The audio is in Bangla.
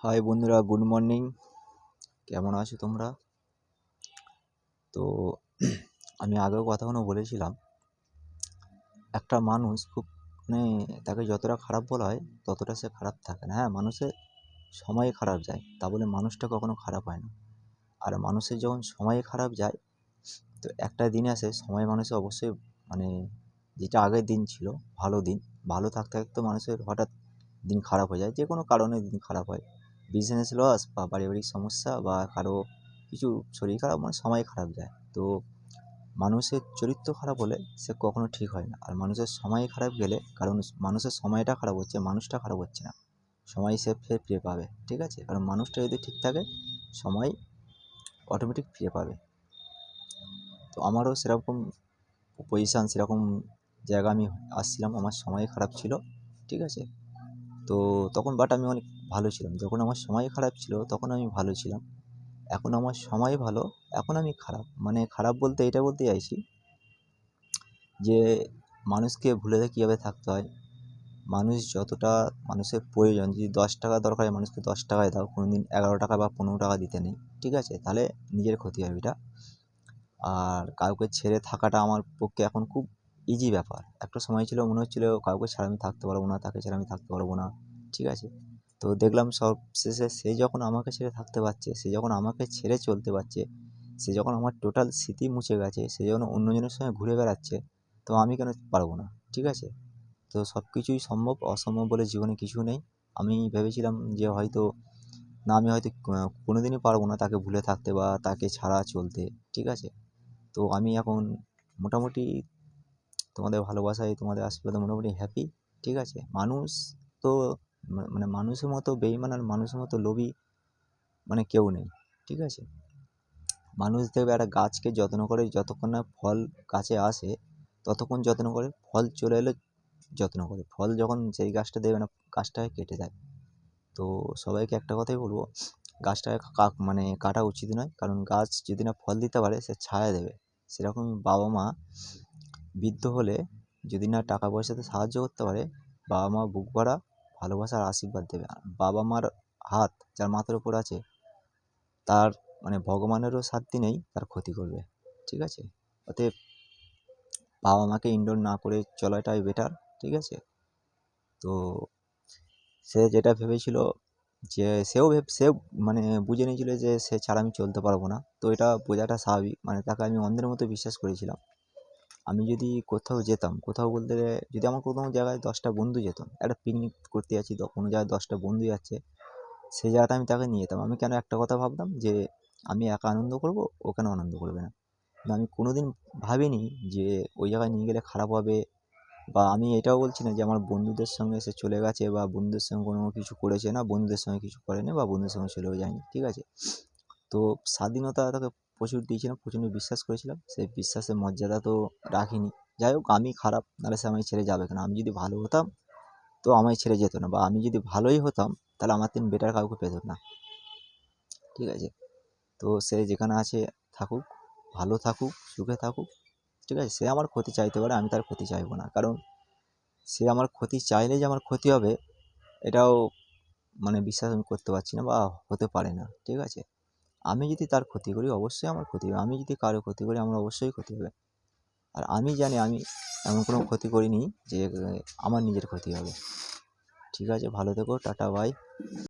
হাই বন্ধুরা, গুড মর্নিং। কেমন আছো তোমরা? তো আমি আগেও কথাগুলো বলেছিলাম, একটা মানুষ খুব মানে তাকে যতটা খারাপ বলা হয় ততটা সে খারাপ থাকে না। হ্যাঁ, মানুষের সময় খারাপ যায়, তা বলে মানুষটা কখনো খারাপ হয় না। আর মানুষের যখন সময় খারাপ যায়, তো একটা দিন আসে সময় মানুষের অবশ্যই মানে যেটা আগের দিন ছিল ভালো দিন, ভালো থাকতে থাকতে তো মানুষের হঠাৎ দিন খারাপ হয়ে যায়, যে কোনো কারণে দিন খারাপ হয়। বিজনেস লস বা পারিবারিক সমস্যা বা কারো কিছু শরীর খারাপ, মানে সময় খারাপ যায়। তো মানুষের চরিত্র খারাপ হলে সে কখনো ঠিক হয় না। আর মানুষের সময় খারাপ গেলে, কারণ মানুষের সময়টা খারাপ হচ্ছে, মানুষটা খারাপ হচ্ছে না, সময় সে ফের ফিরে পাবে। ঠিক আছে, কারণ মানুষটা যদি ঠিক থাকে সময় অটোমেটিক ফিরে পাবে। তো আমারও সেরকম পজিশান, সেরকম জায়গা আমি আসছিলাম, আমার সময় খারাপ ছিল। ঠিক আছে, তো তখন বাট আমি অনেক ভালো ছিলাম। যখন আমার সময় খারাপ ছিল তখন আমি ভালো ছিলাম। এখন আমার সময় ভালো, এখন আমি খারাপ। মানে খারাপ বলতে এটা বলতে চাইছি যে মানুষকে ভুলে কীভাবে থাকতে হয়। মানুষ যতটা মানুষের প্রয়োজন, যদি 10 টাকা দরকার হয় মানুষকে 10 টাকায় দাও, কোনো দিন 11 টাকা বা 15 টাকা দিতে নেই। ঠিক আছে, তাহলে নিজের ক্ষতি হবে এটা। আর কাউকে ছেড়ে থাকাটা আমার পক্ষে এখন খুব ইজি ব্যাপার। একটা সময় ছিল মনে হচ্ছিল কাউকে ছাড়া আমি থাকতে পারবো না, তাকে ছাড়া আমি থাকতে পারবো না। ঠিক আছে, তো দেখলাম সব শেষে সে যখন আমাকে ছেড়ে থাকতে পারছে, সে যখন আমাকে ছেড়ে চলতে পারছে, সে যখন আমার টোটাল স্মৃতি মুছে গেছে, সে যখন অন্যজনের সঙ্গে ঘুরে বেড়াচ্ছে, তো আমি কেন পারবো না? ঠিক আছে, তো সব কিছুই সম্ভব, অসম্ভব বলে জীবনে কিছু নেই। আমি ভেবেছিলাম যে হয়তো না, আমি হয়তো কোনো দিনই পারবো না তাকে ভুলে থাকতে বা তাকে ছাড়া চলতে। ঠিক আছে, তো আমি এখন মোটামুটি তোমাদের ভালোবাসায়, তোমাদের আশীর্বাদে মোটামুটি হ্যাপি। ঠিক আছে, মানুষ তো মানে মানুষের মতো বেইমান আর মানুষের মতো লোভী মানে কেউ নেই। ঠিক আছে, মানুষ দেখবে একটা গাছকে যত্ন করে, যতক্ষণ না ফল গাছে আসে ততক্ষণ যত্ন করে, ফল চলে এলে যত্ন করে, ফল যখন যেই গাছটা দেবে না গাছটাকে কেটে দেয়। তো সবাইকে একটা কথাই বলবো, গাছটাকে মানে কাটা উচিত নয়, কারণ গাছ যদি না ফল দিতে পারে সে ছায়া দেবে। সেরকম বাবা মা বৃদ্ধ হলে যদি না টাকা পয়সাতে সাহায্য করতে পারে, বাবা মা বুক ভরা ভালোবাসার আশীর্বাদ দেবে। আর বাবা মার হাত যার মাথার উপর আছে, তার মানে ভগবানেরও শান্তি নেই, তার ক্ষতি করবে। ঠিক আছে, অতএব বাবা মাকে ইগনোর না করে চলাটাই বেটার। ঠিক আছে, তো সে যেটা ভেবেছিল যে সেও মানে বুঝে নিয়েছিল যে সে ছাড়া আমি চলতে পারবো না। তো এটা বোঝাটা স্বাভাবিক, মানে তাকে আমি অন্ধের মতো বিশ্বাস করেছিলাম। আমি যদি কোথাও যেতাম, কোথাও বলতে গেলে যদি আমার কোনো জায়গায় 10টা বন্ধু যেত, একটা পিকনিক করতে যাচ্ছি তো কোনো জায়গায় 10টা বন্ধু যাচ্ছে, সেই জায়গাটা আমি তাকে নিয়ে যেতাম। আমি কেন একটা কথা ভাবতাম যে আমি একা আনন্দ করব, ও কেন আনন্দ করবে না। কিন্তু আমি কোনো দিন ভাবিনি যে ওই জায়গায় নিয়ে গেলে খারাপ হবে। বা আমি এটাও বলছি না যে আমার বন্ধুদের সঙ্গে সে চলে গেছে বা বন্ধুদের সঙ্গে কোনো কিছু করেছে না, বন্ধুদের সঙ্গে কিছু করেনি বা বন্ধুদের সঙ্গে চলেও যায়নি। ঠিক আছে, তো স্বাধীনতা তাকে প্রচুর দিয়েছিলাম, প্রচণ্ড বিশ্বাস করেছিলাম, সেই বিশ্বাসের মর্যাদা তো রাখিনি। যাই হোক, আমি খারাপ, নাহলে সে আমায় ছেড়ে যাবে কেন? আমি যদি ভালো হতাম তো আমায় ছেড়ে যেত না, বা আমি যদি ভালোই হতাম তাহলে আমার থেকে বেটার কাউকে পেত না। ঠিক আছে, তো সে যেখানে আছে থাকুক, ভালো থাকুক, সুখে থাকুক। ঠিক আছে, সে আমার ক্ষতি চাইতে পারে, আমি তার ক্ষতি চাইবো না, কারণ সে আমার ক্ষতি চাইলে যে আমার ক্ষতি হবে এটাও মানে বিশ্বাস আমি করতে পারছি না বা হতে পারে না। ঠিক আছে, আমি যদি তার ক্ষতি করি অবশ্যই আমার ক্ষতি হবে, আমি যদি কারো ক্ষতি করি আমার অবশ্যই ক্ষতি হবে। আর আমি জানি আমি এমন কোনো ক্ষতি করিনি যে আমার নিজের ক্ষতি হবে। ঠিক আছে, ভালো থেকো, টাটা, বাই।